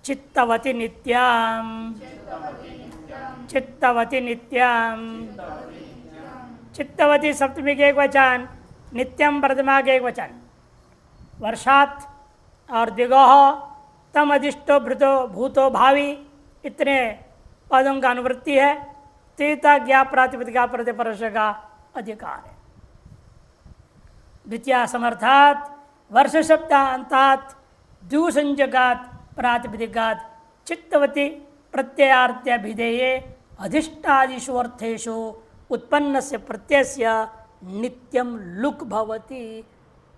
चित्तवती नित्यम, चित्तवती नित्यम। चित्तवती सप्तमी के एक वचन, नित्यम प्रथमा के एक वचन। वर्षात और दिगोह तम अधिष्टो भृतो भूतो भावी, इतने पदों का अनुवृत्ति है। त्रिता ज्ञा प्रातिपदिका प्रतिपरश का अधिकार है। द्वितीय समर्थात वर्ष शब्दांतात द्विसंजकात प्रातिपदिकात चित्तवती प्रत्ययार्थ्यभिधेये अधिष्ठादिषु अर्थेषु उत्पन्नस्य प्रत्ययस्य नित्यम लुक भवति।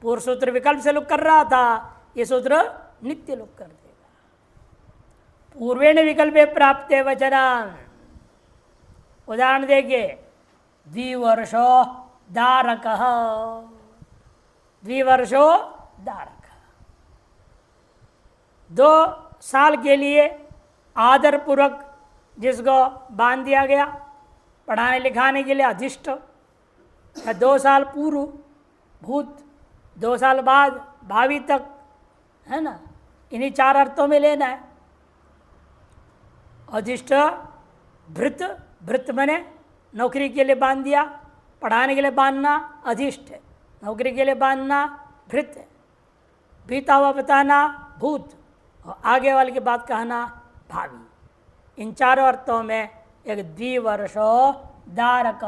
पूर्व सूत्र विकल्प से लुक कर रहा था, ये सूत्र नित्य लुक कर देगा। पूर्वेण विकल्पे प्राप्ते वचनान्, उदाहरण देखिए, द्विवर्षो दारकः, द्विवर्षो दारक। 2 साल के लिए आदर पूर्वक जिसको बांध दिया गया पढ़ाने लिखाने के लिए अधिष्ठ, या 2 साल पूर्व भूत, 2 साल बाद भावी तक, है ना, इन्हीं 4 अर्थों में लेना है। अधिष्ठ भृत, भृत मैंने नौकरी के लिए बांध दिया, पढ़ाने के लिए बांधना अधिष्ठ है, नौकरी के लिए बांधना भृत है, बीता हुआ बताना भूत, और आगे वाले की बात कहना भावी। इन 4 अर्थों में एक द्विवर्षो दारक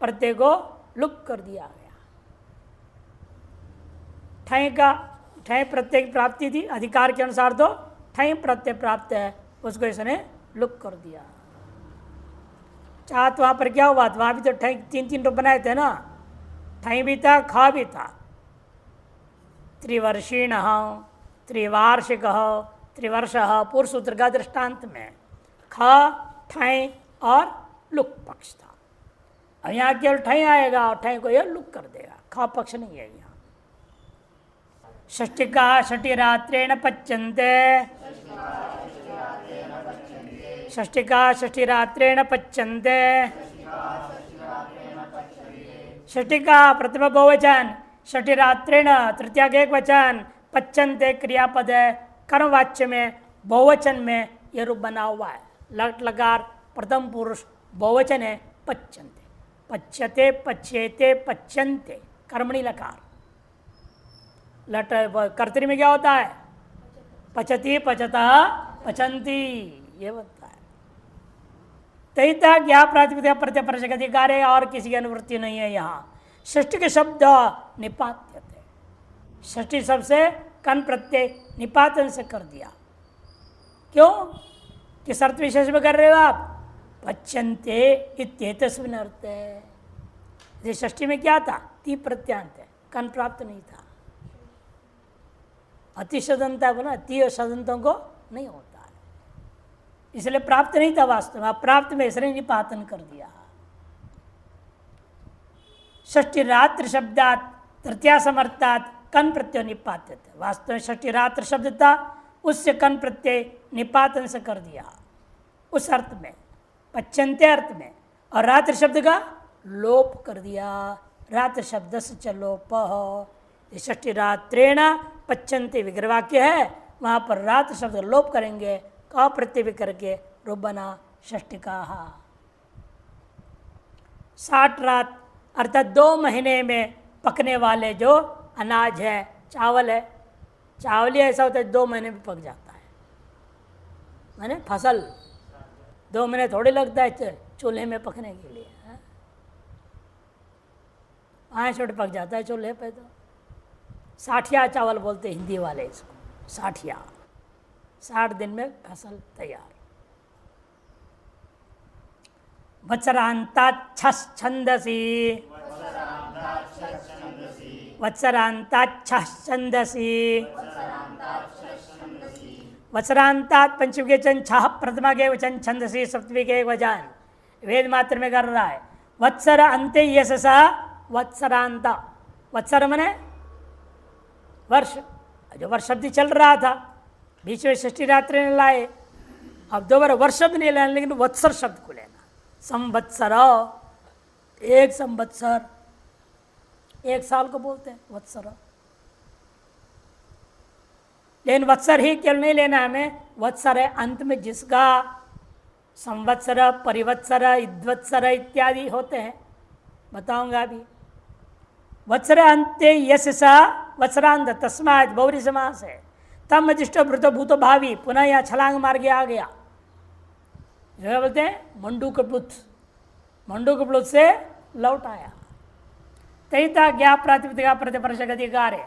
प्रत्यय को लुक कर दिया गया। ठय प्रत्यय की प्राप्ति थी, अधिकार के अनुसार तो ठय प्रत्यय प्राप्त है, उसको इसने लुक कर दिया। चाहत वहाँ पर क्या हुआ था, वहाँ भी तो ठय 3 रूप बनाए थे ना, ठय भी था, खा भी था। त्रिवर्षीण, त्रिवार्षिक, त्रिवर्ष पूर्व सूत्र का दृष्टांत में ख, ठय और लुक पक्ष था। अब यहाँ केवल ठय आएगा और ठय को यह लुक कर देगा, ख पक्ष नहीं है यहाँ। षष्टिका षष्टिरात्रेण पच्यन्ते, षष्टिका षष्टिरात्रेण पच्यन्ते। षष्टिका प्रथम बहुवचन, षष्टिरात्रेण तृतीया के एक वचन, पच्यन्ते क्रियापद है, कर्मवाच्य में बहुवचन में यह रूप बना हुआ है। लट लकार प्रथम पुरुष बहुवचन है, पच्यन्ते, पच्यते पच्येते पच्यन्ते, कर्मणि लकार। लट कर्तरी में क्या होता है, पचती पचता पचंती, ये होता है। तैता ज्ञा प्रातिपदिका प्रत्यय अधिकार है और किसी की अनुवृत्ति नहीं है। यहाँ षष्ठी के शब्द निपात्यते, षष्ठी शब्द से कन प्रत्यय निपातन से कर दिया। क्यों, किस अर्थ विशेष में कर रहे हो आप, पच्यन्ते इत्येतस्मिन् अर्थ है। षष्ठी में क्या था, ती प्रत्यांत है, कन प्राप्त नहीं था। अतिशदंता बोला, ती सदंतों को नहीं होता है, इसलिए प्राप्त नहीं था वास्तव में। प्राप्त में इसने निपातन कर दिया। षष्ठी रात्र शब्दात तृतीया समर्थात कन प्रत्यय निपात्य, वास्तव में षष्ठी रात्र शब्द था, उससे कन प्रत्यय निपातन से कर दिया उस अर्थ में, पच्यन्ते अर्थ में, और रात्र शब्द का लोप कर दिया। रात्र शब्द से च लोप, षष्ठी रात्रेण पच्यन्ते विग्रह वाक्य है, वहाँ पर रात्र शब्द लोप करेंगे, का प्रत्यय भी करके रूप बना षष्टिका। 60 रात अर्थात 2 महीने में पकने वाले जो अनाज है, चावल है, चावल ही ऐसा होता है 2 महीने में पक जाता है। मैंने फसल 2 महीने थोड़ी लगता है चूल्हे में पकने के लिए, 5 मिनट पक जाता है चूल्हे पे। तो साठिया चावल बोलते हिंदी वाले इसको, साठिया, 60 दिन में फसल तैयार। वत्सरांताच्छन्दसि, वत्सरांताच्छन्दसि, वत्सरांतात पंचमी के वचन, छह प्रथमा के वचन, छंदसी सप्तमी के एक वचन, वेद मात्र में कर रहा है। वत्सर अंते यशसा वत्सरांता, वत्सर मने वर्ष, जो वर्ष शब्द चल रहा था, बीच में षष्ठी रात्रि ने लाए, अब 2 बार वर्ष शब्द नहीं लेना, लेकिन वत्सर शब्द को लेना। संवत्सर, 1 संवत्सर, 1 साल को बोलते हैं वत्सर। लेकिन वत्सर ही केवल नहीं लेना हमें, वत्सर है अंत में जिसका संवत्सर, परिवत्सर, इद्वत्सर इत्यादि होते हैं, बताऊंगा अभी। वत्सर अंत्य यश सा वत्सरांत तस्मात् बहुरी समास है। तम अधिष्ट भृत भूत भावी, पुनः यहाँ छलांग मार के आ गया। जो बोलते हैं मंडूक प्लुत से लौट आया। तैता ज्ञा प्रातिपदिका प्रतिपर्शक अधिकार है।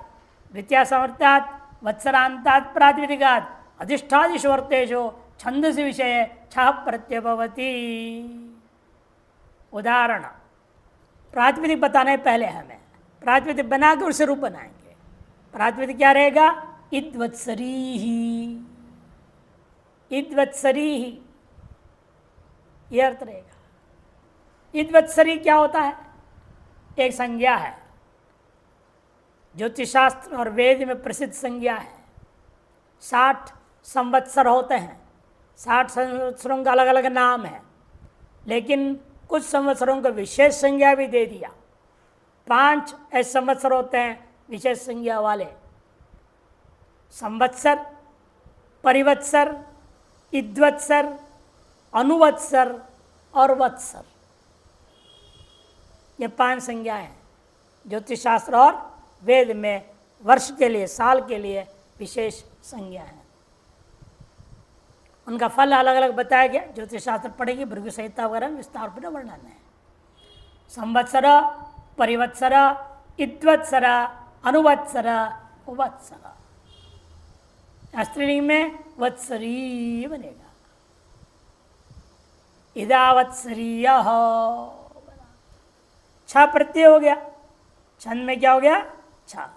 द्वितीय समर्थात वत्सरांतात् प्रातिपदिकात् अधिष्ठादिशवर्तेषु छंदसि विषय छः प्रत्यय भवति। उदाहरण प्रातिपदिक बताने पहले हमें प्रातिपदिक बना के उससे रूप बनाएंगे। प्रातिपदिक क्या रहेगा? इद्वत्सरी ही, इद्वत्सरी ही, यह अर्थ रहेगा। इद्वत्सरी क्या होता है? एक संज्ञा है, ज्योतिषशास्त्र और वेद में प्रसिद्ध संज्ञा है। 60 संवत्सर होते हैं, 60 संवत्सरों का अलग अलग नाम है, लेकिन कुछ संवत्सरों को विशेष संज्ञा भी दे दिया। 5 ऐसे संवत्सर होते हैं विशेष संज्ञा वाले, संवत्सर, परिवत्सर, इद्वत्सर, अनुवत्सर और वत्सर। ये 5 संज्ञाएं हैं ज्योतिष शास्त्र और वेद में वर्ष के लिए, साल के लिए विशेष संज्ञा है। उनका फल अलग अलग बताया गया। ज्योतिष शास्त्र पढ़ेगी, भृगु संहिता वगैरह विस्तार पर वर्णन है। संवत्सर, परिवत्सर, इद्वत्सर, अनुवत्सर, वत्सर। स्त्रीलिंग में वत्सरी बनेगा। इदावत्सरीय 6 प्रत्यय हो गया। छंद में क्या हो गया? 6।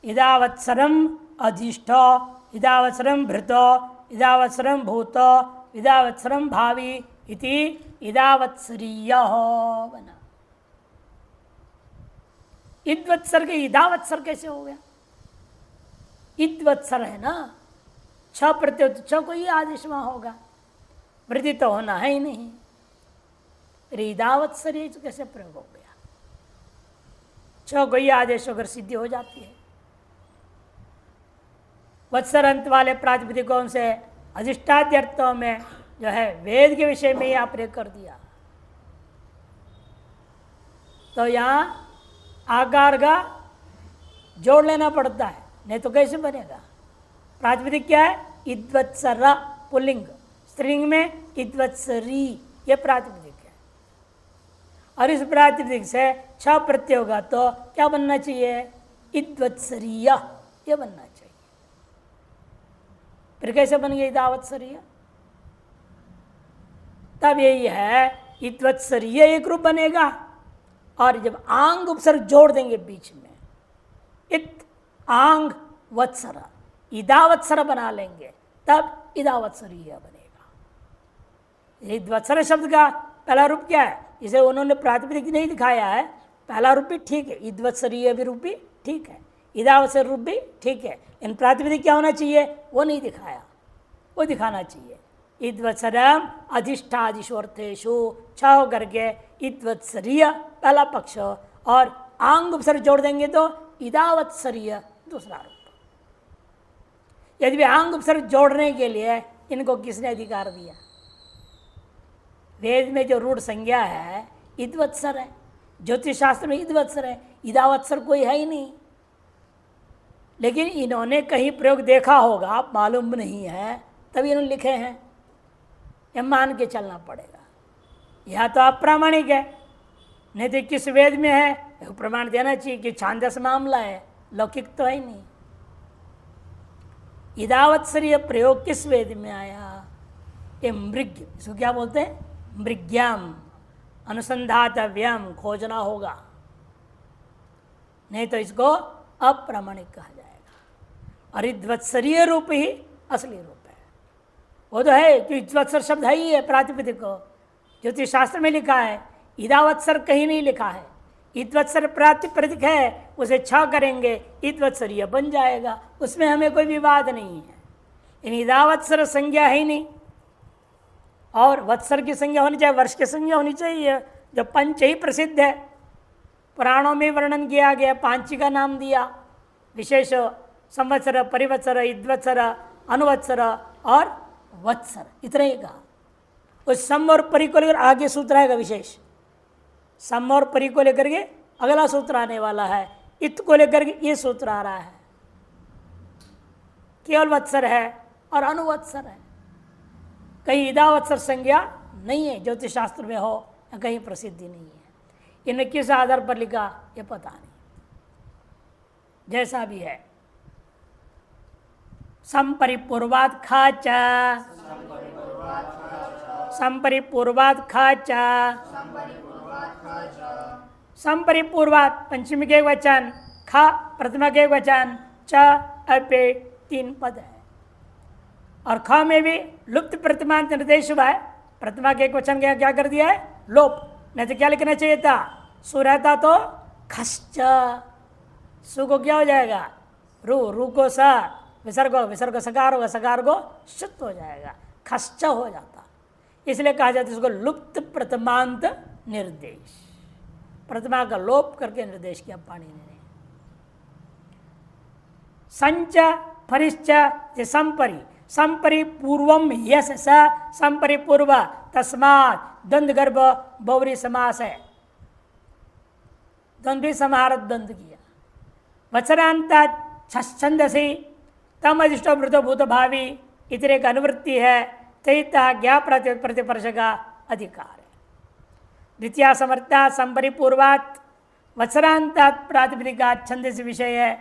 इदावत्सरम अधिष्ठ, इदावत्सरम भृत, इदावत्सरम भूत, इदावत्सरम भावी इति इदावत्सरीय बना। इद्वत्सर के इदावत्सर कैसे हो गया? इद्वत्सर है ना, 6 प्रत्यय, 6 को ही आदेश वहां होगा, वृद्धि तो होना है ही नहीं। इदावत्सरी कैसे प्रयोग हो गया? 6 को ही आदेश होकर सिद्धि हो जाती है। वत्सर अंत वाले प्रातिपदिकों से अधिष्ठाद्य अर्थों में जो है वेद के विषय में ही आप प्रयोग कर दिया, तो यहाँ आकार का जोड़ लेना पड़ता है, नहीं तो कैसे बनेगा? प्रातिपदिक क्या है? इद्वत्सर पुल्लिंग, स्त्रीलिंग में इद्वत्सरी, ये प्रातिपदिक है। और इस प्रातिपदिक से 6 प्रत्यय होगा तो क्या बनना चाहिए? इद्वत्सरीय, ये बनना चाहिए। फिर कैसे बन गया इदावत्सरीय? तब यही है, इद्वत्सरीय एक रूप बनेगा, और जब आंग उपसर्ग जोड़ देंगे बीच में, इत आंग वत्सर, इदावत्सर बना लेंगे, तब इदावत्सरीय बनेगा। इद्वत्सर शब्द का पहला रूप क्या है? इसे उन्होंने प्रातिपदिक नहीं दिखाया है। पहला रूप भी ठीक है, इद्वत्सरीय भी रूप भी ठीक है, इदावत्सर रूप भी ठीक है, इन प्रातिपदिक क्या होना चाहिए वो नहीं दिखाया, वो दिखाना चाहिए। इद्वत्सरम अधिष्ठादिशोर्थेषु 6 करके इद्वत्सरीय पहला पक्ष, और आंग उपसर्ग जोड़ देंगे तो इदावत्सरीय दूसरा रूप। यदि भी आंग उपसर्ग जोड़ने के लिए इनको किसने अधिकार दिया? वेद में जो रूढ़ संज्ञा है इद्वत्सर है, ज्योतिष शास्त्र में इद्वत्सर है, इदावत्सर कोई है ही नहीं। लेकिन इन्होंने कहीं प्रयोग देखा होगा, मालूम नहीं है, तभी इन्होंने लिखे हैं, यह मान के चलना पड़ेगा। यह तो अप्रामाणिक है, नहीं तो किस वेद में है प्रमाण देना चाहिए कि छांदस मामला है, लौकिक तो है नहीं। इदावत्सरीय प्रयोग किस वेद में आया? ये मृग, इसको क्या बोलते हैं? मृग्याम, अनुसंधातव्यम, खोजना होगा, नहीं तो इसको अप्रामाणिक कहा जाएगा। और इद्वत्सरीय रूप ही असली रूप है, वो तो है कि इद्वत्सर शब्द है ही है प्रातिपदिक, ज्योतिष शास्त्र में लिखा है, इदावत्सर कहीं नहीं लिखा है। इद्वत्सर प्रातिपदिक है, उसे 6 करेंगे इद्वत्सरीय बन जाएगा, उसमें हमें कोई विवाद नहीं है। इन इदावत्सर संज्ञा है ही नहीं, और वत्सर की संज्ञा होनी चाहिए, वर्ष की संज्ञा होनी चाहिए, जो पंच ही प्रसिद्ध है। पुराणों में वर्णन किया गया, पांची का नाम दिया, विशेष संवत्सर, परिवत्सर, इद्वत्सर, अनुवत्सर और वत्सर, इतना ही कहा। उस सम और परि को लेकर आगे सूत्र आएगा विशेष। सम और परि को लेकर के अगला सूत्र आने वाला है। इत को लेकर के ये सूत्र आ रहा है। केवल वत्सर है और अनुवत्सर है। कहीं इदावत्सर संज्ञा नहीं है, ज्योतिष शास्त्र में हो या कहीं प्रसिद्धि नहीं है। इन्हें किस आधार पर लिखा ये पता नहीं। जैसा भी है, संपरिपूर्वात खाचा, संपरिपूर्वात खाचा, संपरिपूर्वात पंचमी के वचन, खा प्रथमा के वचन, च अपे 3 पद है। और ख में भी लुप्त प्रतिमांत निर्देश हुआ है। प्रतिमा के एक वचन क्या कर दिया है? लोप। नहीं तो क्या लिखना चाहिए था? सु रहता तो खश्च, सु को क्या हो जाएगा? रू को स, विसर्ग सकार होगा, सकार को शुद्ध हो जाएगा, खश्च हो जाता। इसलिए कहा जाता है इसको लुप्त प्रतिमांत निर्देश। प्रतिमा का लोप करके निर्देश किया पाणिनि ने। संच परिश्च संपरि, संपरि पूर्वम यस स संपरिपूर्व तस्मात् द्वंद्व गर्भ बहुव्रीहि समास है। द्वंद्वी समाहार द्वंद्व किया। वत्सरांता छंदसी तम अधिष्टो मृतो भूत भावी इतने का अनुवृत्ति है। तैता ज्ञा प्रतिपर्श का अधिकार है। द्वितीय समर्था संपरिपूर्वात वत्सरांतात प्रातिपदिकात छंदसी विषय है।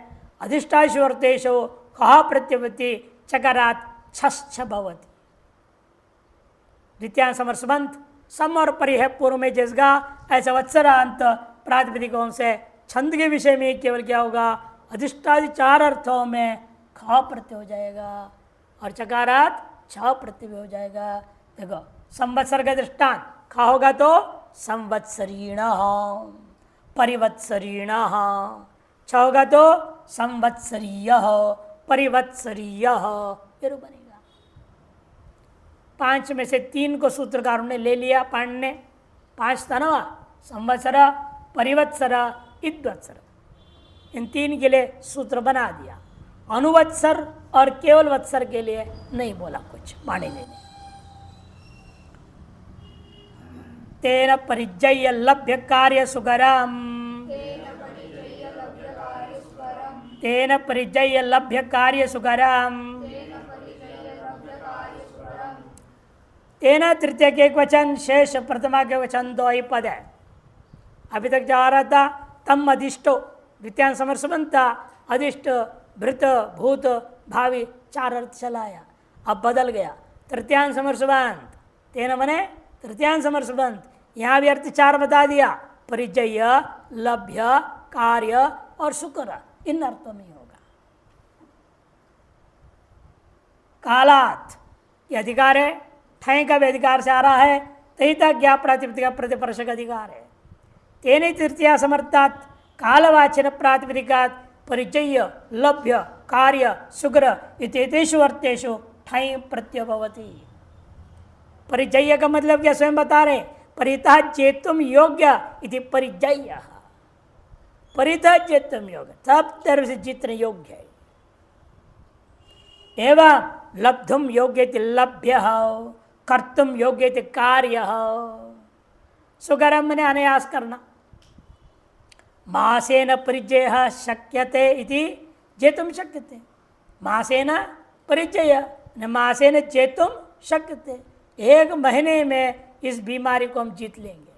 अधिष्ठाशु अर्थेशु कहा प्रत्यवृत्ति चकारात छश्च भवति। द्वितीय समर्सबंध सम और परि है पूर्व में जिसका, ऐसा वत्सरांत प्रातिपदिकों से छंद के विषय में केवल क्या होगा? अधिष्ठादि 4 अर्थों में ख प्रत्यय हो जाएगा और चकारात छ प्रत्यय हो जाएगा। देखो संवत्सर का दृष्टांत खा होगा तो संवत्सरीण, परिवत्सरीण, छ होगा तो संवत्सरीय, परिवत्सरीय, ये रूप बनेगा। 5 में से 3 को सूत्रकारों ने ले लिया। पाणिनि ने 5 था ना, संवत्सर, परिवत्सर, इद्वत्सर, इन 3 के लिए सूत्र बना दिया। अनुवत्सर और केवल वत्सर के लिए नहीं बोला कुछ पाणिनि ने। तेन परिजय लभ्य कार्य सुकरम, तेन परिजय लभ्य कार्य सुकरम, तेना तृतीय के एक वचन, शेष प्रथमा के वचन 2 ही पद है। अभी तक जा रहा था तम अधिष्टो, द्वितीय समर्थ बनता, अधिष्ट, भृत, भूत, भावी 4 अर्थ चलाया। अब बदल गया तृतीय समर्थ, तेना मने तृतीय समर्थ। यहाँ भी अर्थ 4 बता दिया। परिजय, लभ्य, कार्य और शुक्र, इन अर्थों में होगा। कालात ये अधिकार है, ठय का भी अधिकार से आ रहा है। तहिता ज्ञा प्रातिपदिका प्रतिपर्शक अधिकार है। तेने तृतीया समर्थात कालवाचन प्रातिपदिकात परिचय, लभ्य, कार्य, शुक्र इत्येतेषु अर्थेषु ठय प्रत्यय भवति। परिचय का मतलब क्या स्वयं बता रहे? परितः चेतुम योग्य इति परिचय। परितः चेतुम योग्य, सब तरह से जितने योग्य है। एवं लब्धुम योग्य लभ्य, कर्तुम योग्य कार्य। सुगरम ने अनायास करना। मासेन परिचय शक्यते इति जेतुम शक्यते। मासेन परिचय, मासेन जेतुम शक्यते। 1 महीने में इस बीमारी को हम जीत लेंगे।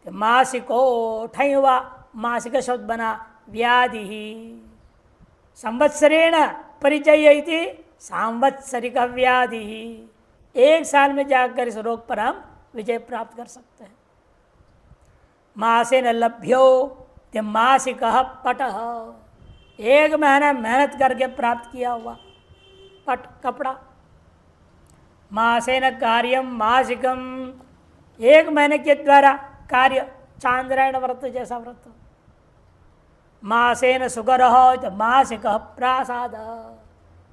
तो मासिको ठय हुआ, मासिक शब्द बना व्याधि ही। संवत्सरेण परिचय इति सांवत्सरिक व्याधि ही। 1 साल में जाकर इस रोग पर हम विजय प्राप्त कर सकते हैं। मासेन लभ्यो ते मासिक पट, 1 महीना मेहनत करके प्राप्त किया हुआ पट, कपड़ा। मासेन कार्यम मासिकम, 1 महीने के द्वारा कार्य, चांद्रायण व्रत जैसा व्रत। मासेन सुगर हो तो मासिक प्रासाद,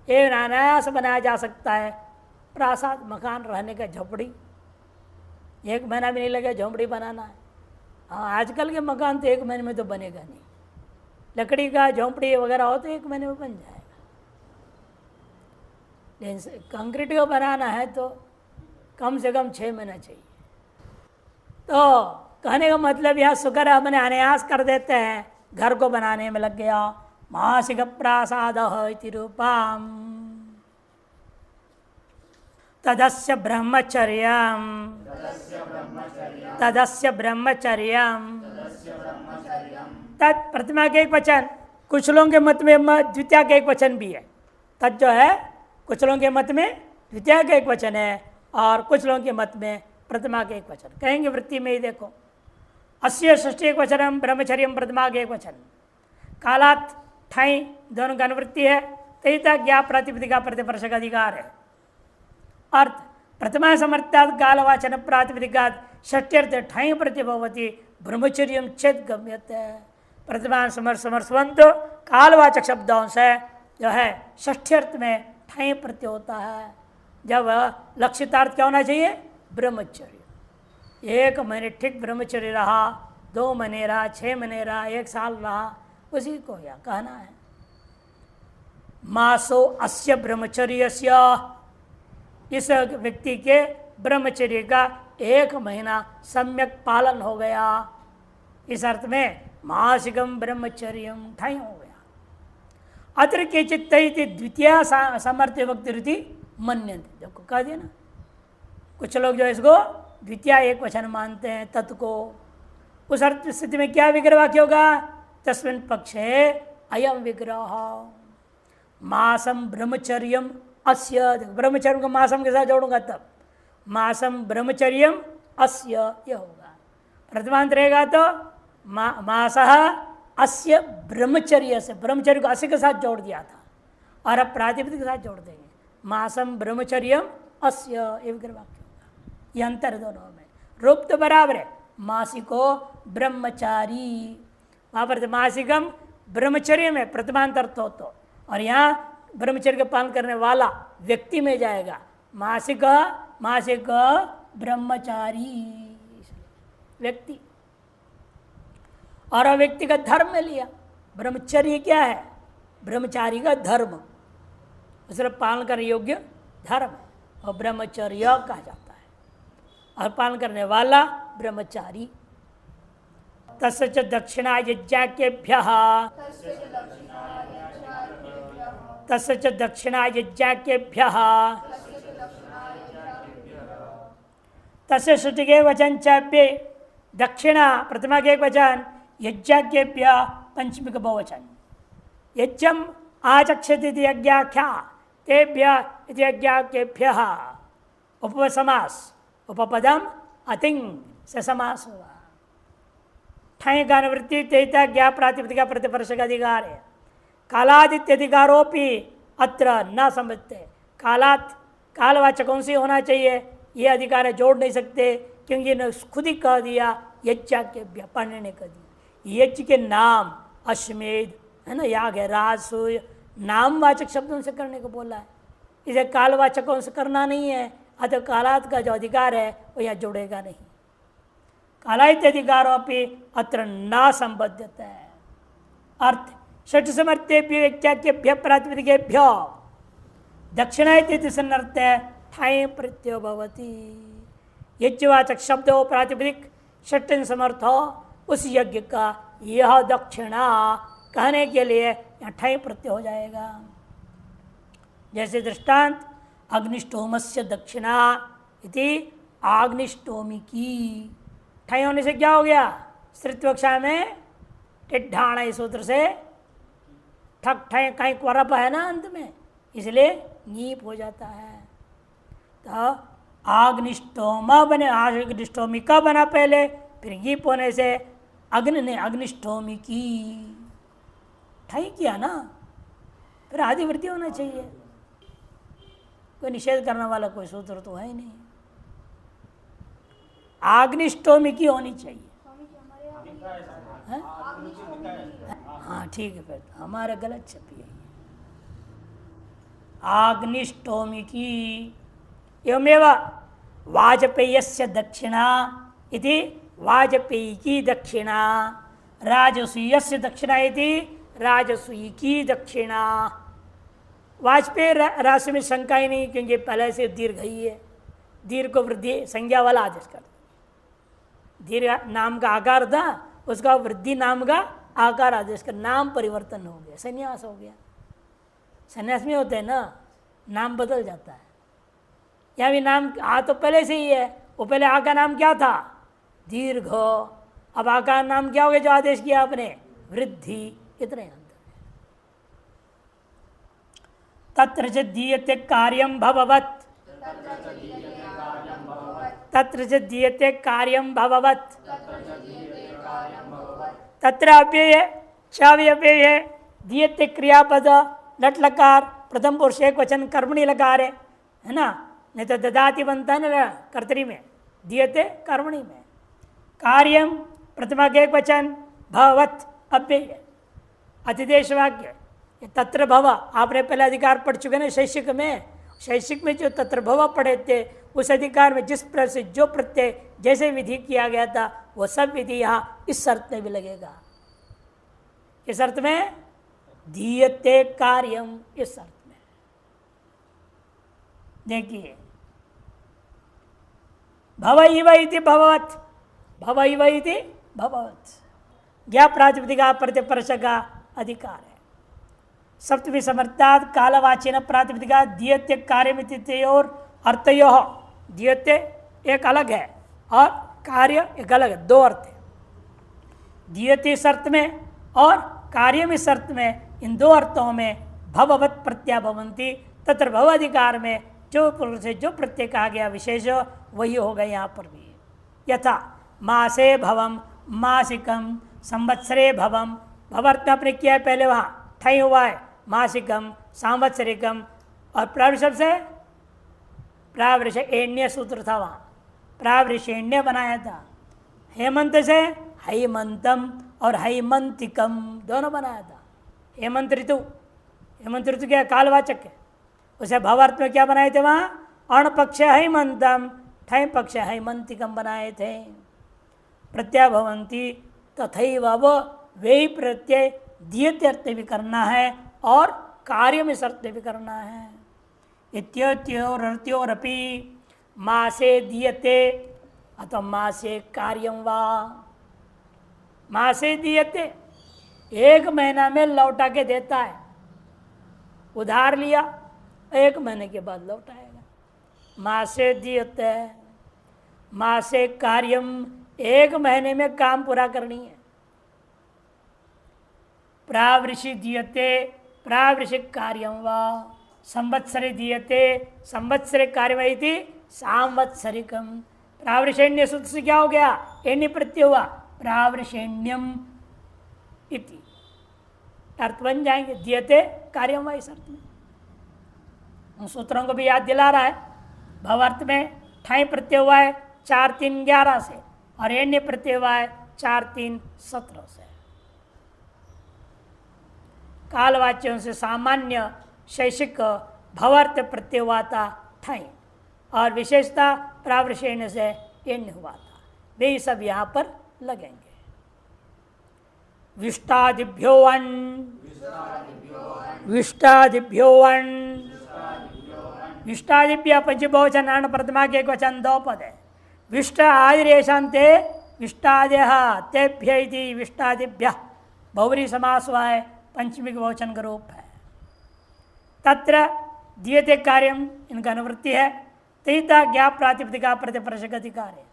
एक अनायास बनाया जा सकता है प्रासाद, मकान रहने का, झोपड़ी। 1 महीना भी नहीं लगेगा झोपड़ी बनाना है। हाँ, आजकल के मकान तो 1 महीने में तो बनेगा नहीं। लकड़ी का झोंपड़ी वगैरह हो तो 1 महीने में बन जाएगा, लेकिन कंक्रीट का बनाना है तो कम से कम 6 महीना चाहिए। तो कहने का मतलब यह शुक्र है हमने अनायास कर देते हैं, घर को बनाने में लग गया। मासिक प्रासाद इति रूपम तदस्य ब्रह्मचर्यम तत् प्रतिमा के एक वचन, कुछ लोगों के मत में द्वितीय का एक वचन भी है। तत् जो है कुछ लोगों के मत में द्वितीय का एक वचन है और कुछ लोगों के मत में प्रतिमा के एक वचन। कहेंगे वृत्ति में ही देखो, अस्य षष्ठी एक वचनम ब्रह्मचर्यम प्रतिमा के एक वचन। कालात ठाई दोनों का अनुवृत्ति है, तयिता ज्ञा प्रातिपदिका प्रतिवर्ष का अधिकार है। अर्थ प्रतिमा समर्थात कालवाचन प्रातिपदिकात षष्ट्यर्थ ठाई प्रतिभवती ब्रह्मचर्यम चेत गम्यते। प्रतिमा समर्सवंत कालवाचक शब्दों से जो है षष्ठ्यर्थ में ठाई प्रत्यय होता है। जब लक्षितार्थ क्या होना चाहिए? ब्रह्मचर्य। 1 महीने ठीक ब्रह्मचर्य रहा, 2 महीने रहा, 6 महीने रहा, 1 साल रहा, उसी को यह कहना है। मासो अस्य ब्रह्मचर्यस्य, इस व्यक्ति के ब्रह्मचर्य का 1 महीना सम्यक पालन हो गया। इस अर्थ में मासिकम ब्रह्मचर्यम ठाई हो गया। अत्र के चित्त द्वितीय सामर्थ्य वक्त रीति मन्यन्ते, देखो कह दिया ना, कुछ लोग जो इसको द्वितीय एक वचन मानते हैं तत् को। उस अर्थ स्थिति में क्या विग्रह वाक्य होगा? तस्मिन् पक्षे अयम विग्रह मासम ब्रह्मचर्यम अस्य, ब्रह्मचर्य को मासम के साथ जोड़ूंगा तब मासम ब्रह्मचर्यम अस्य यह होगा। प्रतिमांत रहेगा तो मासः अस्य ब्रह्मचर्य से, ब्रह्मचर्य को अस्य के साथ जोड़ दिया था और अब प्रातिपदिक के साथ जोड़ देंगे। मासम ब्रह्मचर्यम अस्य ये विग्रह वाक्य होगा। ये अंतर दोनों में, रूप तो बराबर है, मासिको ब्रह्मचारी, वहाँ पर मासिकम ब्रह्मचर्य में प्रतिमांतर्थ हो तो, और यहाँ ब्रह्मचर्य का पालन करने वाला व्यक्ति में जाएगा मासिक मासिक ब्रह्मचारी व्यक्ति। और व्यक्ति का धर्म में लिया, ब्रह्मचर्य क्या है? ब्रह्मचारी का धर्म, उसका पालन करने योग्य धर्म है और ब्रह्मचर्य कहा जाता है, और पालन करने वाला ब्रह्मचारी। तस्य च दक्षिणा यज्ञाक्येभ्यः, तस्य च दक्षिणा यज्ञाक्येभ्यः, तस्य श्रुति के वचन चाप्य दक्षिणा प्रतिमा के एक वचन, यज्ञाक्येभ्य पंचमी का बहुवचन। यज्ञम आचक्षति यज्ञाख्या तेभ्य इति यज्ञाक्येभ्यः उपसमास, उपपदम अतिंग से समास हुआ। ठय का अनुवृत्ति तेता ज्ञा प्रातिपदिका प्रतिवर्ष का अधिकार है। कालादित्य अधिकारोपि अत्र न समझते, कालात कालवाचकों से होना चाहिए, ये अधिकार जोड़ नहीं सकते क्योंकि इन्होंने खुद ही कह दिया यज्ञाक्येभ्य, पढ़ने ने कह दिया। यज्ञ के नाम अश्वमेध है ना, याग है, राजसूय, नामवाचक शब्दों से करने को बोला है, इसे कालवाचकों से करना नहीं है। अतः कालात का जो अधिकार है वो यहाँ जुड़ेगा नहीं। कालायित अधिकारोपि अत्र न संबद्धते है। अर्थ षट समर्थेभ्य व्यक्त्याक्येभ्य प्रातिपदिकेभ्यो दक्षिणायित सन्नर्थ ठाई प्रत्ययो भवति। यज्ञवाचक शब्द हो प्रातिपदिक षट समर्थ हो, उस यज्ञ का यह दक्षिणा कहने के लिए यहाँ ठाई प्रत्यय हो जाएगा। जैसे दृष्टांत अग्निष्टोमस्य दक्षिणा इति आग्निष्टोमी की, ठाई होने से क्या हो गया? स्त्रीत्वक्षा में टिड्ढाण सूत्र से ठक ठाई कहीं क्वरप है ना अंत में, इसलिए नीप हो जाता है। तो आग्निष्टोमा बने, अग्निष्टोमी का बना पहले, फिर गीप होने से अग्नि ने अग्निष्टोमी की, ठाई किया ना, फिर आदिवृत्ति होना चाहिए। कोई निषेध करने वाला कोई सूत्र तो है ही नहीं। आग्निष्टोमी की होनी चाहिए। हाँ ठीक है, फिर हमारा गलत छपी है। आग्निष्टोमी की एवमेव वाजपेयस्य दक्षिणा इति वाजपेयी की दक्षिणा, राजसूयस्य दक्षिणा इति राजसूय की दक्षिणा। वाजपेयी राशि में शंका ही नहीं, क्योंकि पहले से दीर्घ ही है। दीर्घ को वृद्धि संज्ञा वाला आदेश कर, दीर्घ नाम का आकार था, उसका वृद्धि नाम का आकार आदेश कर, नाम परिवर्तन हो गया, संन्यास हो गया। संन्यास में होते हैं ना, नाम बदल जाता है। यहाँ भी नाम आ तो पहले से ही है, वो पहले आ का नाम क्या था? दीर्घ। अब आ का नाम क्या हो गया जो आदेश किया आपने? वृद्धि। इतने अंतर है। तत्र च दीयते कार्यम भववत्, तत्र च दीयते कार्यम भववत्, तत्र अव्यय च अव्यय है, दीयते क्रियापद लट लकार प्रथम पुरुष एक वचन कर्मणि लकार है ना, नहीं तो ददाति बनता है ना कर्तरी में, दीयते कर्मणि में। कार्यम प्रथमा के एक वचन, भववत् अव्यय अतिदेश वाक्य। तत्र भव आपने पहले अधिकार पढ़ चुके ना शैक्षिक में, शैक्षिक में जो तत्र भव पढ़े थे उस अधिकार में जिस प्रकार से जो प्रत्यय जैसे विधि किया गया था वो सब विधि यहाँ इस शर्त में भी लगेगा। इस अर्थ में दीयते कार्यम, इस अर्थ में देखिए भव इव इति भववत्, भव इव इति भववत्, ज्ञा प्रातिपदिका प्रतिपर्श का अधिकार है। सप्तमी समर्थात् कालवाचिन प्रातिपदिका दीयते कार्यमिति और अर्थयो, दीयते एक अलग है और कार्य एक अलग है, दो अर्थ है। दीयते इस अर्थ में और कार्य में अर्थ में, इन दो अर्थों में भववत् प्रत्याभवंती, तत्र भव अधिकार में जो पुरुष से जो प्रत्यय कहा गया विशेष वही होगा यहाँ पर भी। यथा मासे भवम, मासिकम, संवत्सरे भवम, भवर्त में आपने किया है पहले, वहाँ ठई हुआ है, मासिकम सांवत्सरिकम, और प्रावृषभ से प्रावृषेण्य सूत्र था, वहाँ प्रावृषेण्य बनाया था। हेमंत से हेमंतम और हेमंतिकम दोनों बनाया था। हेमंत ऋतु, हेमंत ऋतु क्या कालवाचक है, उसे भवार्थ में क्या बनाए थे वहाँ? अण पक्ष हेमंतम, ठय पक्ष हेमंतिकम बनाए थे। प्रत्याभवंती तथैव, वे प्रत्यय दीयते अर्थ भी करना है और कार्य में अर्थ भी करना है। इत्योरर्थ्योरपि मासे दीयते अथवा मासे कार्यम वा, मासे दीयते एक महीना में लौटा के देता है, उधार लिया एक महीने के बाद लौटाएगा। मासे दीयते, मासे कार्यम एक महीने में काम पूरा करनी है। प्रावृषि दीयते प्रावृषिक कार्यम वा, संवत्सरे दीयते संवत्सरिक कार्यवाही थी सांवत्सरिकम। प्रावृषेण्य सूत्र से क्या हो गया? एण्य प्रत्यय हुआ, प्रावृषेण्यम इति अर्थ बन जाएंगे। दीयते कार्यम वा इस अर्थ में। उन सूत्रों को भी याद दिला रहा है। भवार्थ में ठाई प्रत्यय हुआ है 4 3 11 से और एण्य प्रत्यय हुआ है 4 3 17 से। कालवाच्यों से सामान्य शैक्षिक भवार्थ प्रत्यय हुआ था ठाई और विशेषता प्रावृषेण्य से एण्य हुआ था। वे सब यहाँ पर लगेंगे। विष्टादिभ्यो वन, विष्टादिभ्यो वन, विष्टादिभ्य पंचबहुवचन अण प्रथमा के एक वचन 2 पद है। विष्ट आदिरेशांते विष्टादय तेभ्य इति विष्टादिभ्य बहुव्रीहि समास हुआ है, पंचमी के बहुवचन का रूप है। तत्र दीयते कार्यम इनका अनुवृत्ति है। तहिता ज्ञा प्रातिपदिका प्रतिपर्शक अधिकार है।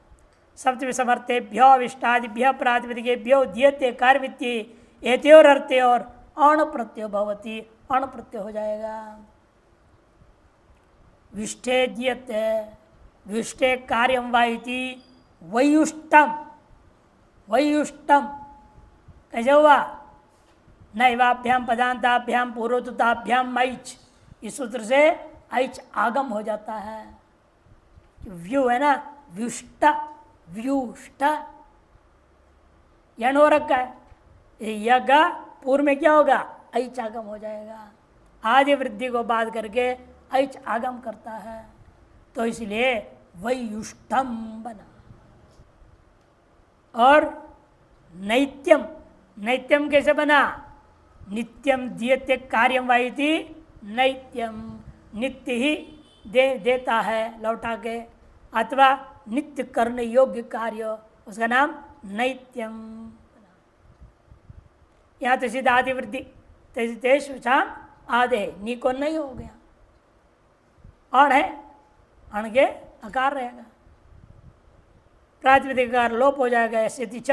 सप्तमी समर्थेभ्यो विष्टादिभ्य प्रातिपदिकेभ्यो दीयते कार्यमिति एतयोर अर्थयोर अण प्रत्यय भवति, अण प्रत्यय हो जाएगा। विष्ठे दीयते, विष्ठे कार्यम वा इति वयुष्टम, वयुष्टम कैसे हुआ? नैवाभ्याम पदांताभ्याम पूर्वोत्ताभ्याम ऐच, इस सूत्र से ऐच आगम हो जाता है। व्यू है ना, व्युष्ट, व्युष्ट यण हो रखा है, यज्ञ पूर्व में क्या होगा? ऐच आगम हो जाएगा। आदि वृद्धि को बाद करके ऐच आगम करता है, तो इसलिए वयुष्टम बना। और नैत्यम, नैत्यम कैसे बना? नित्यम दीयते कार्यम वाइति नैत्यम, नित्य ही देता है लौटा के, अथवा नित्य करने योग्य कार्य, उसका नाम नैत्यम। यहाँ तो सीधा आदि वृद्धि तेज आधे नी को नहीं हो गया, अण है, अण के आकार रहेगा, प्रातिपदिकार लोप हो जाएगा, स्थिति च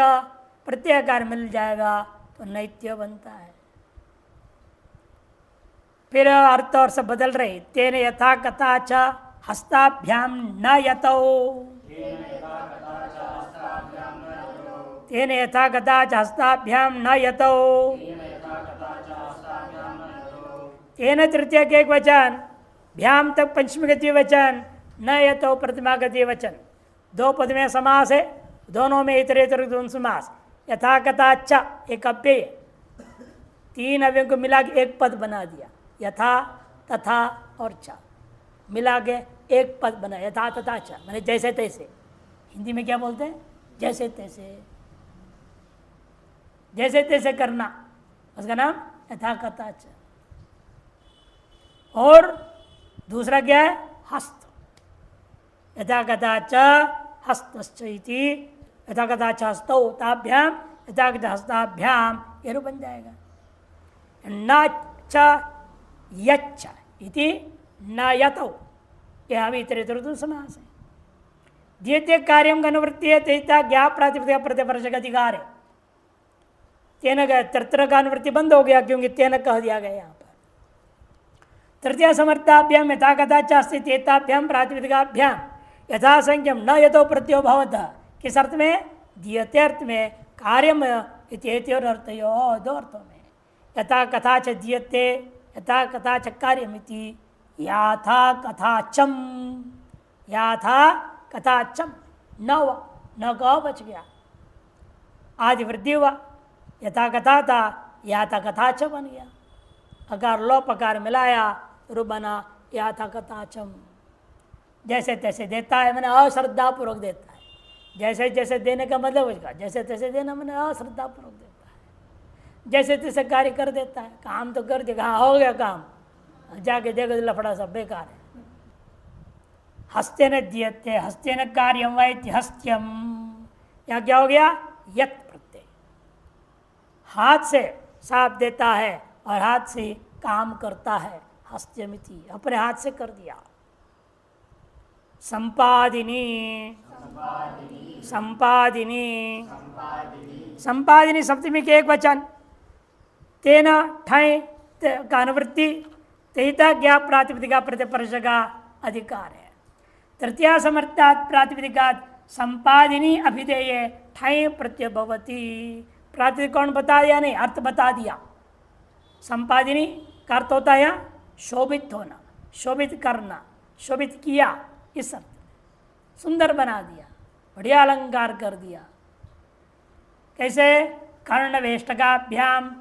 प्रत्ययकार मिल जाएगा तो नैत्य बनता है। फिर अर्थ और सब बदल रहे, तेन यथा कथा च हस्ताभ्याम न यतौ, तेन यथा कथा च हस्ताभ्याम न यतौ, तेन तृतीय के एक वचन, भ्याम तक पंचमी गति वचन, न यतो प्रतिमा गति वचन, दो पद में समास है, दोनों में इतरेतर द्वंद्व समास। यथा कथा च एक अव्यय, तीन अव्ययों को मिला के एक पद बना दिया, यथा तथा और च मिला के एक पद बना, यथा तथा च मैंने जैसे तैसे। हिंदी में क्या बोलते हैं? जैसे तैसे, जैसे तैसे करना, उसका नाम यथा कथा च। और दूसरा क्या है? हस्त, यथा कथा च हस्तश्च इति, यथा कथा च हस्तौ ताभ्याम, यथा कथा हस्ताभ्याम, ये रूप बन जाएगा। न च यच्च इति न यतौ, यह भी इतरेतर समास है। द्वितीय कार्यम का अनुवृत्ति है तेता ज्ञा प्रातिपदिक प्रतिवर्षक अधिकार है, तेन तृतीय का अनुवृत्ति बंद हो गया क्योंकि तेन कह दिया गया यहाँ पर। तृतीय समर्थाभ्याम यथा कथा चास्ति तेताभ्याम प्रातिपदिकाभ्याम यथा संख्यम न यतो प्रत्यो भवतः, किस अर्थ में? दीयते अर्थ में, कार्यम इति और अर्थयो, दो अर्थों में। यथा कथा च दीयते, यथा कथा च कार्यमिति, याथा कथाचम, याथा कथाचम न हुआ, न कहो बच गया, आदि वृद्धि हुआ, यथा कथा था याथा कथाच बन गया, अकार लोप अकार मिलाया रूप बना याथा कथाचम। जैसे तैसे देता है, मैंने अश्रद्धा पूर्वक देता है, जैसे जैसे देने का मतलब उसका जैसे तैसे देना, मैंने अश्रद्धा पूर्वक देता है, जैसे तैसे कार्य कर देता है, काम तो कर देगा, हाँ हो गया काम, जाके देखो लफड़ा सब बेकार है। हस्ते न दीयते, हस्ते न कार्यम वाइति हस्त्यम, यहाँ क्या हो गया? यत प्रत्यय, हाथ से साफ देता है और हाथ से काम करता है, हस्त्यमिति, अपने हाथ से कर दिया। संपादिनी, संपादिनी, संपादिनी सप्तमी के एक वचन, तेना ठय का अनुवृत्ति, तेता ज्ञा प्रातिपदिका प्रतिपर्श का अधिकार है। तृतीया समर्थात् प्रातिपदिकात् संपादिनी अभिधेय ठय प्रत्यय भवति, प्रातिपदिक कौन बता दिया? नहीं, अर्थ बता दिया। संपादिनी का अर्थ होता है शोभित होना, शोभित करना, शोभित किया, इस अर्थ में सुंदर बना दिया, बढ़िया अलंकार कर दिया। कैसे? कर्णवेष्टकाभ्याम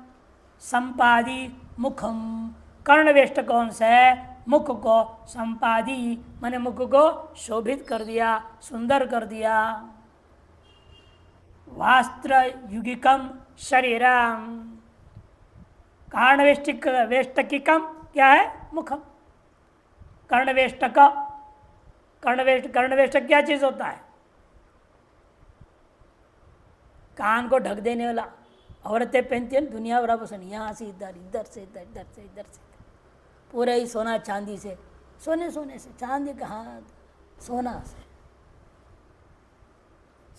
संपादी मुखम, कर्णवेष्ट कौन सा है? मुख को संपादी माने मुख को शोभित कर दिया, सुंदर कर दिया। वास्त्र युगिकम शरीरम, कर्णवेष्टिक वेष्टकिकम क्या है? मुखम। कर्णवेष्टक, कर्णवेष्टक क्या चीज होता है? कान को ढक देने वाला, औरतें पहनती हैं दुनिया भर पसंद, यहाँ से इधर, इधर से इधर, इधर से इधर से, पूरा ही सोना चांदी से, सोने सोने से, चांदी कहाँ, सोना से,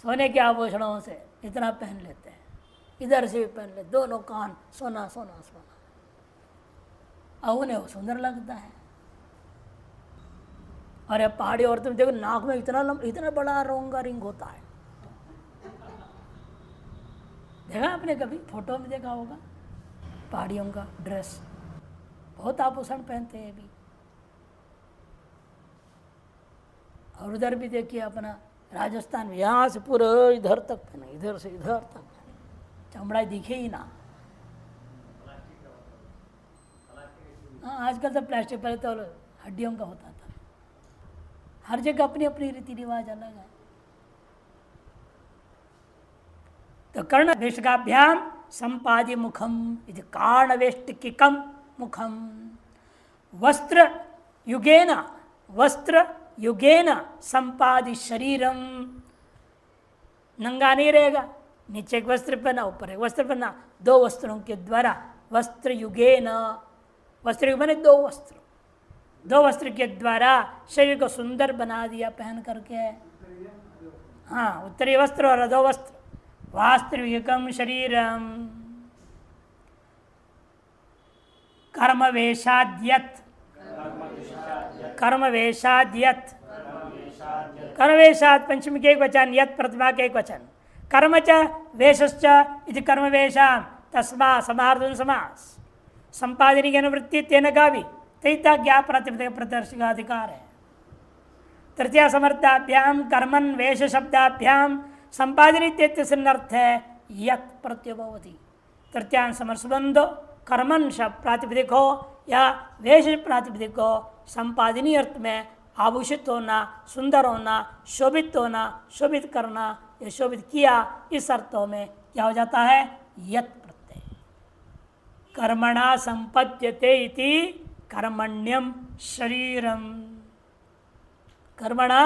सोने के आभूषणों से इतना पहन लेते हैं, इधर से भी पहन ले, दोनों कान सोना सोना सोना, अब उन्हें वो सुंदर लगता है। अरे पहाड़ी औरतों में देखो नाक में इतना बड़ा रोंगा रिंग होता है, देखा आपने कभी? फोटो में देखा होगा पहाड़ियों का ड्रेस, बहुत आभूषण पहनते हैं अभी। और उधर भी देखिए अपना राजस्थान में, यहाँ से पूरा इधर तक पहने, इधर से इधर तक पहने, चमड़ा दिखे ही ना। हाँ आजकल तो प्लास्टिक, पहले तो हड्डियों का होता था। हर जगह अपनी अपनी रीति रिवाज अलग है। तो कर्ण वेष्टकाभ्याम संपादि मुखम इति कारणवेष्टिकम मुखम। वस्त्र युगेन संपादि शरीरम, नंगा नहीं रहेगा, नीचे एक वस्त्र पहना ऊपर एक वस्त्र पहना, दो वस्त्रों के द्वारा वस्त्र युगेन, वस्त्र युग माने दो वस्त्र के द्वारा शरीर को सुंदर बना दिया पहन करके। हाँ, उत्तरी वस्त्र और अधो वस्त्र। वास्तविकम शरीरम कर्मवेशाद्यत पंचमी के एक वचन, यत प्रतिमा के एक वचन। कर्म च वेशश्च इति कर्मवेशाम तस्मा समार्धन समास। संपादनी की अनुवृत्ति तेन गावी तैता ज्ञा प्रातिपदिक प्रदर्शिकाधिकार है। तृतीया समर्थाभ्याम कर्मन वेश शब्दाभ्याम संपादनी अर्थ है यत प्रत्यभवती। तृतीयांश समरसबंधो कर्मन शब्द प्रातिपदिक हो या वेश प्रातिपदिक हो, संपादनी अर्थ में आभूषित होना, सुंदर होना, शोभित होना, शोभित करना या शोभित किया, इस अर्थों में क्या हो जाता है? यत प्रत्यय। कर्मणा संपद्यते इति कर्मण्यम शरीरम। कर्मणा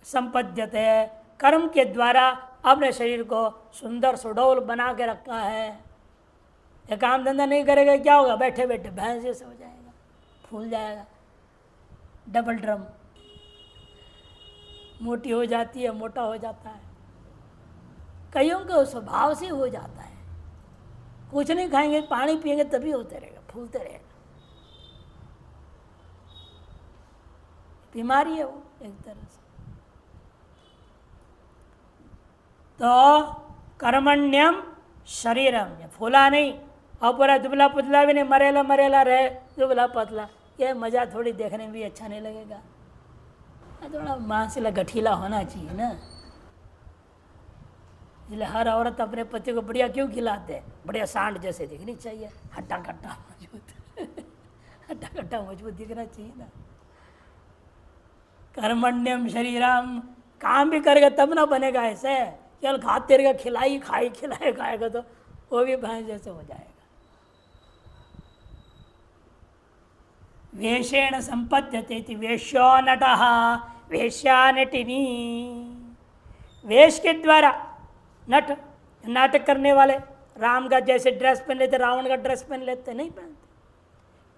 संपद्यते, कर्म के द्वारा अपने शरीर को सुंदर सुडौल बना के रखा है। ये काम धंधा नहीं करेगा क्या होगा? बैठे बैठे भैंस जैसे हो जाएगा, फूल जाएगा, डबल ड्रम, मोटी हो जाती है, मोटा हो जाता है। कईयों का स्वभाव से हो जाता है, कुछ नहीं खाएंगे पानी पिएंगे तभी होते रहेगा, फूलते रहेगा। बीमारी है वो एक तरह से। तो कर्मण्यम शरीरम, फूला नहीं और पूरा दुबला पुतला भी नहीं, मरेला रहे दुबला पतला, ये मज़ा थोड़ी देखने में भी अच्छा नहीं लगेगा। थोड़ा मांसला गठीला होना चाहिए ना। इसलिए हर औरत अपने पति को बढ़िया क्यों खिलाते हैं? बढ़िया सांड जैसे दिखनी चाहिए, हट्टा कट्टा मजबूत दिखना चाहिए ना। कर्मण्यम शरीरम, काम भी करेगा तब ना बनेगा ऐसे, केवल खाते रहेगा, खिलाएगा तो वो भी भैंस जैसे हो जाएगा। वेशेण संपद्यते इति वेश्यो नटः, वेश्या नटिनी। वेश के द्वारा नट, नाटक करने वाले, राम का जैसे ड्रेस पहन लेते, रावण का ड्रेस पहन लेते, नहीं पहनते।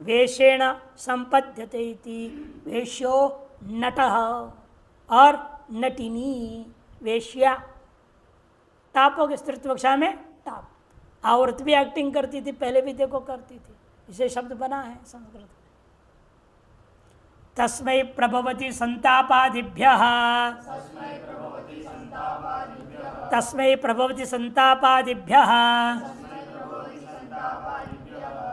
वेशेण संपद्यते इति वेश्यो नटः और नटिनी वेश्या। टापों के स्त्रीत्व कक्षा में टाप, औरत भी एक्टिंग करती थी, पहले भी देखो करती थी, इसे शब्द बना है संस्कृत में। तस्मै प्रभवति संतापादिभ्यः, तस्मै प्रभवति संतापादिभ्यः।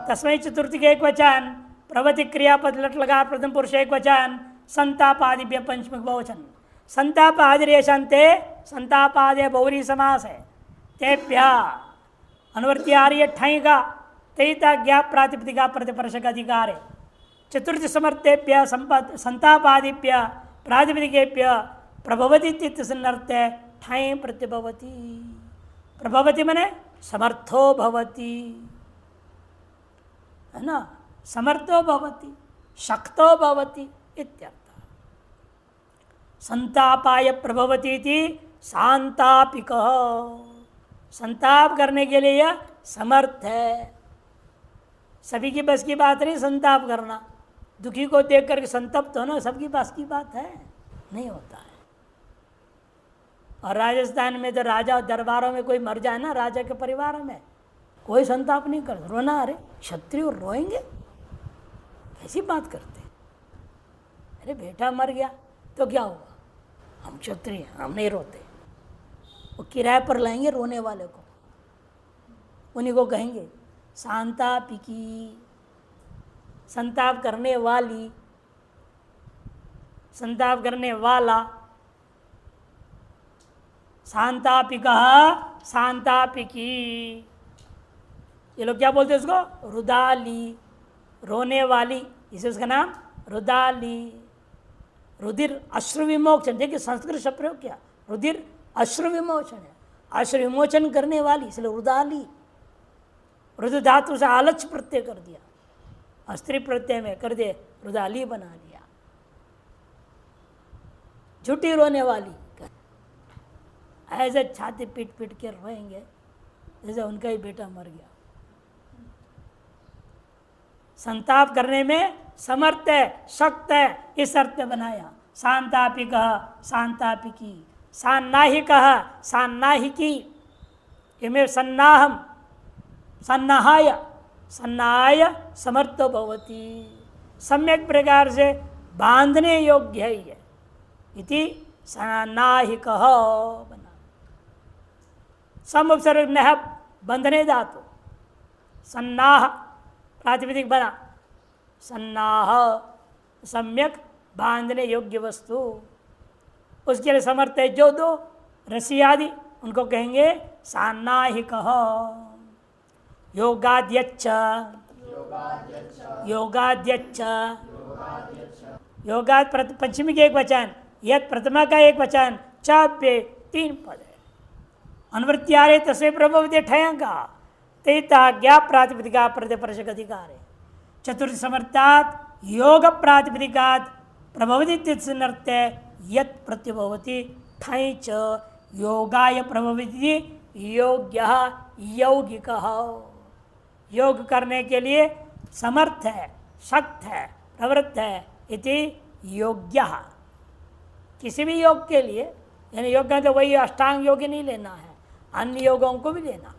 तस्मै चतुर्थी के एक वचन, प्रभवति क्रियापद लट लगा प्रथम पुरुष एक वचन, संतापादिभ्य पंचमी बहुवचन। संतापादिरेशंते, संतापादे बहुरी समास है। तेभ्य अनुवर्ती आ रही है ठई का, तैता ज्ञाप प्रातिपदिका प्रतिपर्शक अधिकार है। चतुर्थ समर्थेभ्य संतापादिभ्य प्रातिपदिकेभ्य प्रभवती तिथ्यर्थ ठई प्रतिभवती। प्रभवती माने समर्थो भवती, है ना, समर्थो भवती, शक्तो भवती इत्यर्थ। संतापाय प्रभवती थी सांतापिक, संताप करने के लिए यह समर्थ है। सभी की बस की बात नहीं संताप करना, दुखी को देख करके संतप्त होना सबकी बस की बात है, नहीं होता है। और राजस्थान में तो राजा दरबारों में कोई मर जाए ना, राजा के परिवार में कोई संताप नहीं करता, रोना, अरे क्षत्रिय रोएंगे, कैसी बात करते? अरे बेटा मर गया तो क्या हुआ, हम क्षत्रिय, हम नहीं रोते। वो किराए पर लाएंगे रोने वाले को, उन्हीं को कहेंगे सांतापिकी, संताप करने वाली, संताप करने वाला। सांतापिका, सांतापिकी, ये लोग क्या बोलते हैं उसको? रुदाली, रोने वाली, इसे उसका नाम रुदाली। रुधिर अश्रु विमोचन, देखिए संस्कृत शब्द प्रयोग किया, रुधिर अश्रु विमोचन है। आश्रय विमोचन करने वाली, इसलिए रुदाली। रुद धातु से आलच प्रत्यय कर दिया, स्त्री प्रत्यय में कर दे रुदाली बना दिया। झूठी रोने वाली, ऐसे छाती पीट पीट के रोएंगे जैसे उनका ही बेटा मर गया। संताप करने में समर्थ है, शक्त है, इस अर्थ में बनाया। शांतापिक शांतापिकी, सान्नाहिक सान्नाहिकी, इमे सन्नाहम सन्नाहाय सन्नाय समर्थो भवति, सम्यक प्रकार से बांधने योग्य है ये, इति सन्नाहिक बना। सम उपसर्ग नह बंधने धातु, सन्नाह प्रातिपदिक बना, सन्नाह सम्यक बांधने योग्य वस्तु। उसके लिए समर्थ है जो दो रसी आदि, उनको कहेंगे सान्नाहिक। योगाद्यच्च योगाद्यच्च, योगाद पंचमी के एक वचन, यद प्रथमा का एक वचन, चाप्य तीन पद है। अनुवृत्ति आ रहे तस्वे प्रभवती ठयंका तेता ज्ञा प्रातिपदिका प्रतिपर्शक अधिकार है। चतुर्थ समर्थात योग प्रातिपदिकात प्रभवती तिथ्य यत प्रत्यभवती ठय च योगाय प्रभवती योग्य यौगिक, योग करने के लिए समर्थ है, शक्त है, प्रवृत्त है, इति योग्य। किसी भी योग के लिए, यानी योग का तो वही अष्टांग योग नहीं लेना है, अन्य योगों को भी लेना।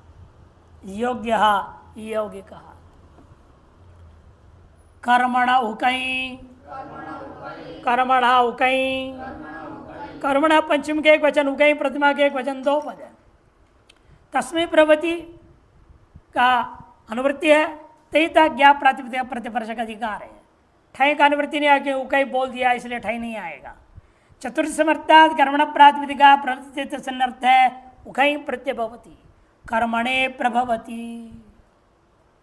योग्य यौगिक। कर्मण उकई, कर्मण उकई, कर्मण पंचम के एक वचन, उकई प्रतिमा के एक वचन, दो पद है। तस्मै प्रवृत्ति का अनुवृत्ति है, तयिता ज्ञा प्रातिपदिका प्रतिपर्शक अधिकार है। ठय का अनुवृत्ति नहीं आके उकई बोल दिया इसलिए ठय नहीं आएगा। चतुर्थ समर्थात कर्मण प्रातिपदिका प्रवृत्ति सन्नर्थ है, उकई प्रत्यभवती कर्मणे प्रभवती।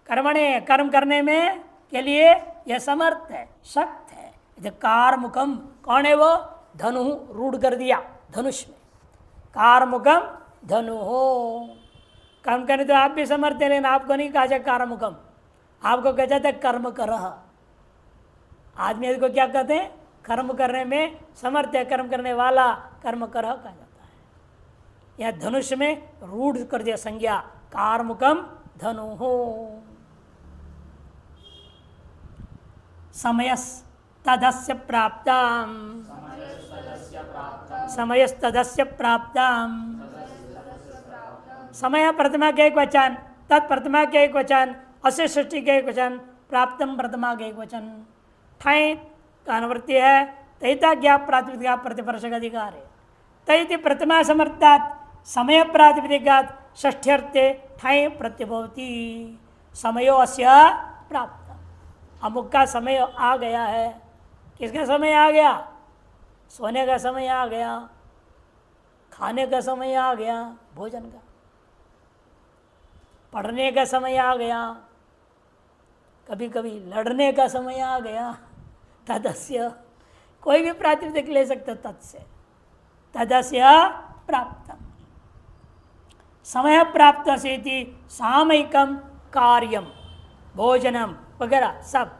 कर्मणे कर्म करने में के लिए यह समर्थ है, शक्त है। कारमुखम कौन है वो? धनु, रूढ़ कर दिया धनुष में, कारमुखम धनु हो। कर्म करने तो आप भी समर्थ है, लेकिन आपको नहीं कहा जाए कारमुखम, आपको कहा जाता है कर्म करह। आदमी को क्या कहते हैं? कर्म करने में समर्थ है, कर्म करने वाला, कर्म करह कहा जाता है। यह धनुष में रूढ़ कर दिया संज्ञा, कारमुखम धनु हो। समयस तदस्य प्राप्ताम, समयस्तदस्य प्राप्ताम। समय प्रथमा के एक वचन, तत्प्रथमा के एक वचन, अस्य सृष्टि के एक वचन, प्राप्तम प्रथमा के एक वचन। ठय का अनुवृत्ति है, तयिता ज्ञा प्रातिपदिका प्रतिपर्शक अधिकार है। तयिति प्रथमा समर्थात समय प्रातिपदिकात षष्ठ्यर्थे ठय प्रत्यभवती। समयो अस्य प्राप्त, अमुक का समय आ गया है। किसका समय आ गया? सोने का समय आ गया, खाने का समय आ गया, भोजन का, पढ़ने का समय आ गया, कभी कभी लड़ने का समय आ गया। तदस्य, कोई भी प्रातिपदिक ले सकते तत्से, तदस्य प्राप्तम। समय प्राप्त से सामयिकम कार्यम, भोजनम वगैरह सब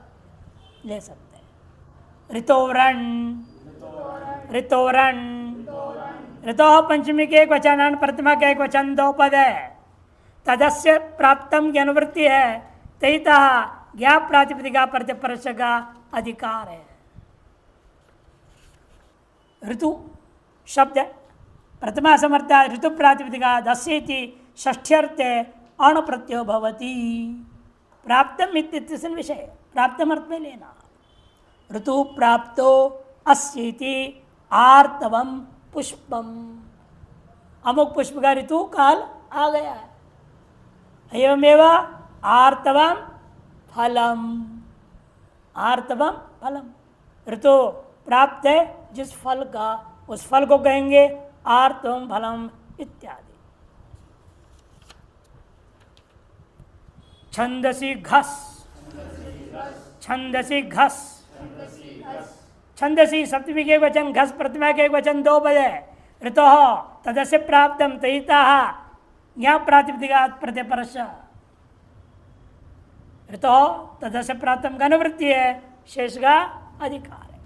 ले सकते हैं। ऋतोवरण, ऋतोवरण, ऋतो पंचमी के एक वचन, प्रथमा के एक वचन, दो पद है। तदस्य प्राप्तम की अनुवृत्ति है, तयिता ज्ञा प्रातिपदिका प्रतिपर्शक का अधिकार है। ऋतु शब्द प्रथमा समर्था ऋतु प्रातिपदिका दस्येति षष्ठ्यर्थे अण प्रत्ययो भवति। प्राप्तम इत्यस्य विषय, प्राप्तम अर्थ में लेना। ऋतु प्राप्तो अस्येति आर्तवम पुष्पम, अमुक पुष्प का ऋतु काल आ गया है। एवमेव आर्तवम फलम, आर्तवम फलम, ऋतु प्राप्त है जिस फल का, उस फल को कहेंगे आर्तवम फलम इत्यादि। छंदसी घस, छंदसी घस, छंदसी सप्तमी के वचन, घस प्रथमा के वचन, दो पद है। ऋतु तदस्य प्राप्तम तयिता ज्ञा प्रातिपदिकात् प्रत्यपरश ऋतो तदस्य प्राप्तम का अनुवृत्ति है, शेष का अधिकार है।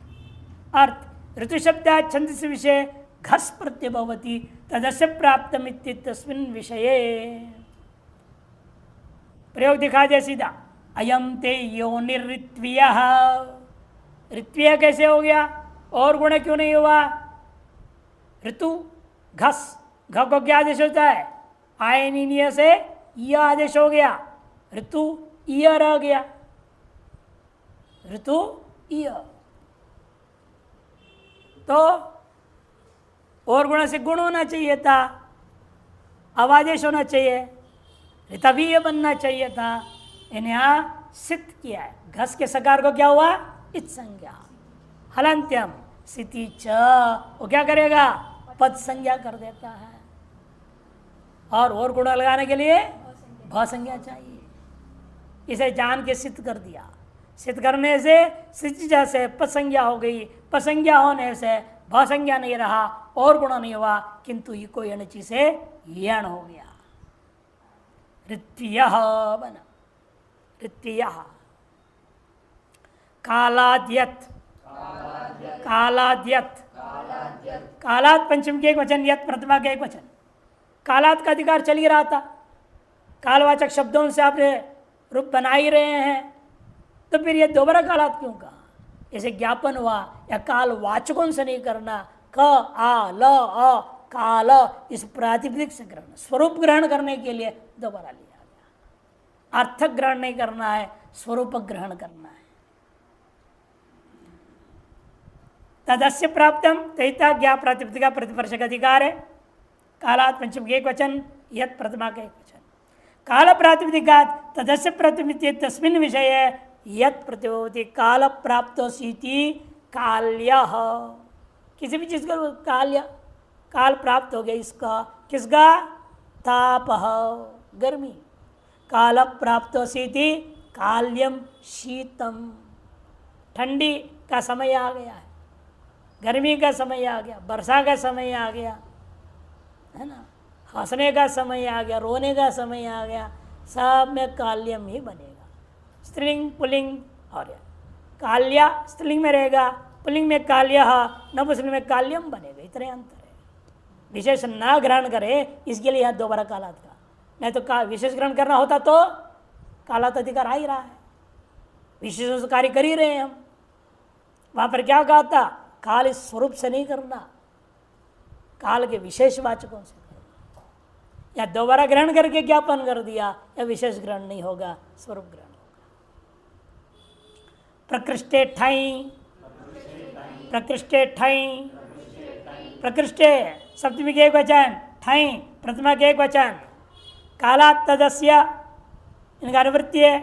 अर्थ ऋतु शब्द छंदस विषय घस प्रत्यभवती तदस्य प्राप्तम तस्मिन् विषये। प्रयोग दिखा दे सीधा, अयम ते योनिर्ऋत्वीय। ऋत्वीय कैसे हो गया, और गुण क्यों नहीं हुआ? ऋतु घस, घ को क्या आदेश होता है? आयनीय से यह आदेश हो गया, ऋतु य रह गया, ऋतु य। तो और गुण से गुण होना चाहिए था, अवादेश होना चाहिए, ऋतवीय बनना चाहिए था। इन्हें यहां सिद्ध किया है। घस के सकार को क्या हुआ? इत संज्ञा। हलंत्यम स्थिति च, वो क्या करेगा? पद संज्ञा कर देता है। और गुण लगाने के लिए भ संज्ञा चाहिए। इसे जान के सिद्ध कर दिया। सिद्ध करने से सिद्ध से पद संज्ञा हो गई, पद संज्ञा होने से भ संज्ञा नहीं रहा, और गुण नहीं हुआ, किंतु इको यणचि से यण हो गया। ऋत्वियः बना, ऋत्वियः। कालाद्यत, कालाद्यत, कालात पंचम के एक वचन, यत प्रथमा के एक वचन। कालात का अधिकार चल ही रहा था, कालवाचक शब्दों से आपने रूप बना ही रहे हैं, तो फिर ये दोबारा कालात क्यों कहा? ऐसे ज्ञापन हुआ, या काल वाचकों से नहीं करना, क आ ल अ काल, इस प्रातिपदिक से ग्रहण, स्वरूप ग्रहण करने के लिए दोबारा लिया गया। अर्थ ग्रहण नहीं करना है, स्वरूप ग्रहण करना है। तदस्य प्राप्तम तैता ज्ञा प्रातिपदिका प्रतिपर्शक अधिकार है। कालात पंचम के एक वचन, यत प्रथमा का एक वचन। काल प्रातिपदिकात तदस्य प्रतिमित्य तस्मिन् विषय यत प्रतिभवति काल प्राप्तोसीति काल्य। किसी भी चीज का काल्य, काल प्राप्त हो गया इसका, किसका? ताप, गर्मी। काल प्राप्तोसीति काल्यम शीतम, ठंडी का समय आ गया है, गर्मी का समय आ गया, वर्षा का समय आ गया है ना, हंसने का समय आ गया, रोने का समय आ गया, सब में काल्यम ही बनेगा। स्त्रीलिंग पुल्लिंग, और काल्या स्त्रीलिंग में रहेगा, पुल्लिंग में काल्य, नपुंसकलिंग में काल्यम बनेगा। इतने अंतर है। विशेष ना ग्रहण करे इसके लिए यहाँ दोबारा कालात का, नहीं तो विशेष ग्रहण करना होता तो कालात अधिकार आ ही रहा है, विशेष कार्य कर ही रहे हैं हम। वहां पर क्या कहा था? काल इस स्वरूप से नहीं करना, काल के विशेष वाचकों से करना। या दोबारा ग्रहण करके ज्ञापन कर दिया, या विशेष ग्रहण नहीं होगा, स्वरूप ग्रहण होगा। प्रकृष्टे ठाई, प्रकृष्टे ठाई, प्रकृष्टे सप्तमी के एक वचन, ठाई प्रथमा के एक वचन। कालात तदस्य, इनका अनुवृत्ति है।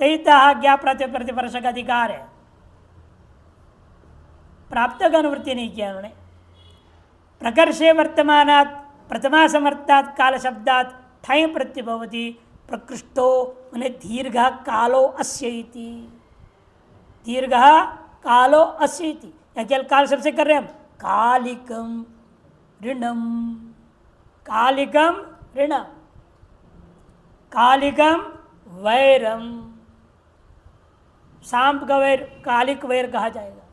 तैता ज्ञा प्रतिपर्शक अधिकार है। प्राप्त का अनुवृत्ति नहीं किया उन्होंने। प्रकर्षे वर्तमानात् प्रथमा समर्थात् काल शब्दात् ठय प्रत्यभवति प्रकृष्टो उन्हें दीर्घ कालो अस्य इति, दीर्घ कालो अस्य इति। या केवल काल शब्द से कर रहे हम, कालिकम ऋणम, कालिकम ऋणम, कालिकम वैरम। सांप का वैर कालिक वैर कहा जाएगा।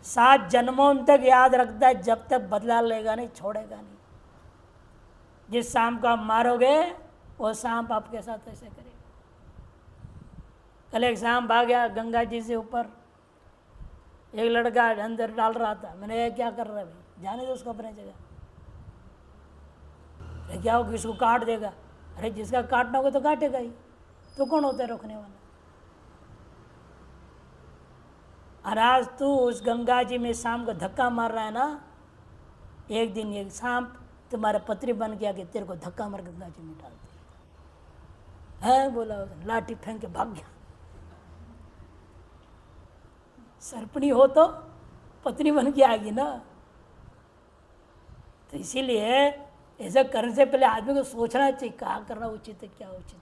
7 जन्मों तक याद रखता है, जब तक बदला लेगा नहीं, छोड़ेगा नहीं। जिस सांप को आप मारोगे वो सांप आपके साथ ऐसे करेगा। कल एक सांप भाग गया गंगा जी से ऊपर, एक लड़का अंदर डाल रहा था। मैंने ये क्या कर रहा है भाई, जाने दो उसको अपने जगह। अरे क्या होगा, किसको काट देगा? अरे जिसका काटना होगा तो काटेगा ही, तो कौन होता है रोकने वाला? और आज तू उस गंगा जी में सांप को धक्का मार रहा है ना, एक दिन ये सांप तुम्हारे पत्री बन के आके तेरे को धक्का मार गंगा जी में डाल दे है। बोला लाठी फेंक के भाग गया। सर्पणी हो तो पत्नी बन के आएगी ना। तो इसीलिए ऐसा करने से पहले आदमी को सोचना चाहिए क्या करना उचित है, क्या उचित है।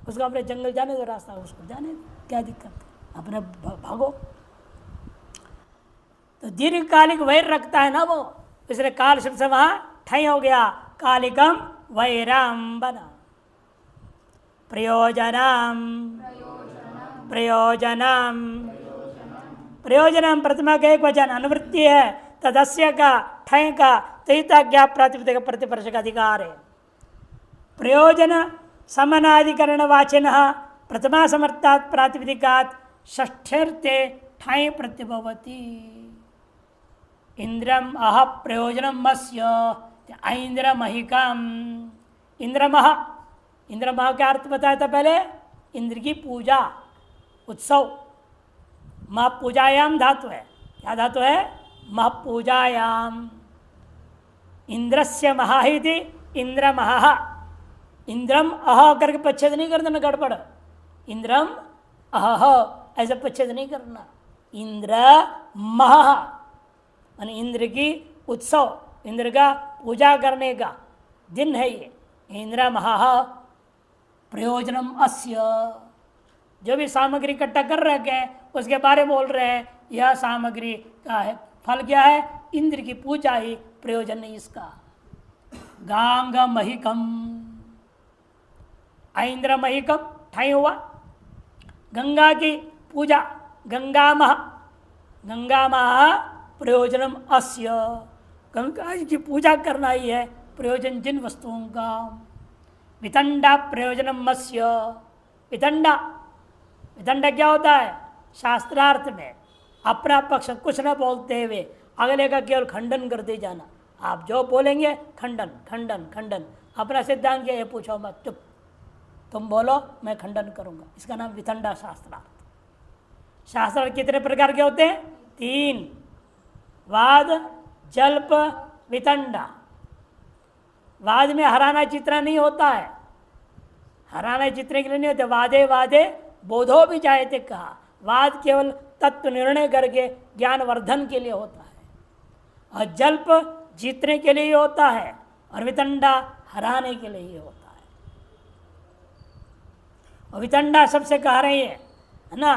उसको अपने जंगल जाने दो, रास्ता उसको जाने दो, क्या दिक्कत है, अपने भागो। तो दीर्घकालिक वैर रखता है ना वो, इसलिए काल शब्द से वहां ठय हो गया। कालिकम वैराम बना। प्रयोजनम प्रयोजनम प्रयोजनम प्रथमा का एक वचन अनुवृत्ति है, तदस्य का ठय का तयिता ज्ञाप प्रातिपदिक प्रतिपर्श का अधिकार है। प्रयोजन समनाधिकरण वाचिन प्रथमा समर्थात् प्रातिपदिकात् षष्ठ्यर्थे ठय प्रत्यभवति। इंद्रम अह प्रयोजनम मस्य ऐन्द्रमहिकम। इंद्रमह, इंद्रमह का अर्थ बताया था पहले, इंद्र की पूजा उत्सव। मह पूजायाम धातु है, क्या धातु है? मह पूजायाम। इंद्रस्य महा ही थी इंद्रमह। इंद्रम अह करके पच्छेद नहीं कर देना, गड़बड़। इंद्रम अह ऐसा पच्छेद नहीं करना। इंद्र मह मान इंद्र की उत्सव, इंद्र का पूजा करने का दिन है ये। इंद्र महा प्रयोजनम अस्य, जो भी सामग्री इकट्ठा कर रखे हैं उसके बारे में बोल रहे हैं, यह सामग्री का है फल क्या है? इंद्र की पूजा ही प्रयोजन नहीं इसका। गांग महिकम, ऐन्द्र महिकम ठाई हुआ। गंगा की पूजा, गंगा मह, गंगा मह प्रयोजनम अस्य, गंगा जी की पूजा करना ही है प्रयोजन जिन वस्तुओं का। वितंडा प्रयोजनम मत्स्य, वितंडा, वितंडा क्या होता है? शास्त्रार्थ में अपना पक्ष कुछ न बोलते हुए अगले का केवल खंडन करते जाना। आप जो बोलेंगे खंडन खंडन खंडन, अपना सिद्धांत क्या, ये पूछो मत, चुप, तुम बोलो मैं खंडन करूंगा। इसका नाम वितंडा शास्त्रार्थ। शास्त्रार्थ कितने प्रकार के होते हैं? 3, वाद, जल्प, वितंडा। वाद में हराना चित्रा नहीं होता है, हराना चित्रने के लिए नहीं होते। वादे वादे बोधो भी जायते कहा, वाद केवल तत्व निर्णय करके ज्ञान वर्धन के लिए होता है, और जल्प जीतने के लिए ही होता है, और वितंडा हराने के लिए ही होता है। और वितंडा सबसे कह रही है ना,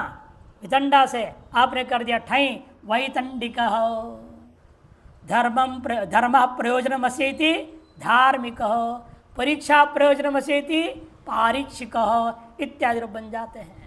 वितंडा से आपने कर दिया ठई वैतंडिक। धर्म प्रयोजनमस्येति धार्मिक, परीक्षा प्रयोजनमस्येति पारीक्षिक इत्यादि बन जाते हैं।